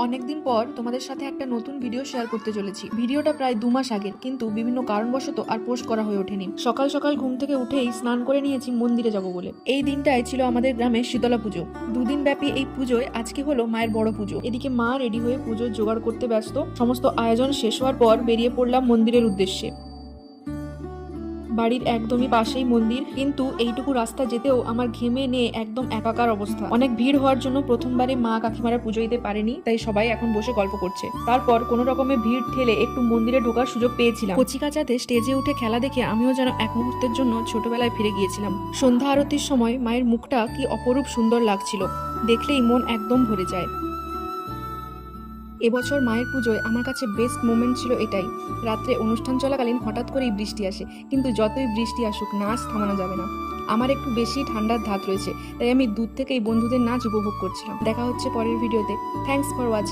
অনেকদিন পর তোমাদের সাথে একটা নতুন ভিডিও শেয়ার করতে চলেছি। ভিডিওটা প্রায় 2 মাস আগের, কিন্তু বিভিন্ন কারণবশত আর পোস্ট করা হয়ে ওঠেনি। সকাল সকাল ঘুম থেকে উঠেই স্নান করে নিয়েছি মন্দিরে যাব বলে। এই দিনটাই ছিল আমাদের গ্রামে শীতলা পুজো। 2 দিন ব্যাপী এই পুজোয় আজকে হলো মায়ের বড় পুজো। এদিকে মা রেডি হয়ে পুজোর জোগাড় করতে ব্যস্ত। সমস্ত আয়োজন শেষ হওয়ার পর বেরিয়ে পড়লাম মন্দিরের উদ্দেশ্যে। বাড়ির একদমই পাশেই মন্দির, কিন্তু এইটুকু রাস্তা যেতেও আমার ঘেমে নিয়ে একদম একাকার অবস্থা। অনেক ভিড় হওয়ার জন্য প্রথমবারে মা কাকিমারা পুজো দিতে পারেনি, তাই সবাই এখন বসে গল্প করছে। তারপর কোনো রকমে ভিড় ঠেলে একটু মন্দিরে ঢোকার সুযোগ পেয়েছিলাম। কচিকাচাতে স্টেজে উঠে খেলা দেখে আমিও যেন এক মুহূর্তের জন্য ছোটবেলায় ফিরে গিয়েছিলাম। সন্ধ্যা আরতির সময় মায়ের মুখটা কি অপরূপ সুন্দর লাগছিল, দেখলেই মন একদম ভরে যায়। এবছর মায়ের পুজোয় আমার কাছে বেস্ট মোমেন্ট ছিল এটাই। রাত্রে অনুষ্ঠান চলাকালীন হঠাৎ করেই বৃষ্টি আসে, কিন্তু যতই বৃষ্টি আসুক নাচ থামানো যাবে না। আমার একটু বেশি ঠান্ডার ধাত রয়েছে, তাই আমি দূর থেকেই বন্ধুদের নাচ উপভোগ করছিলাম। দেখা হচ্ছে পরের ভিডিওতে। Thanks for watching.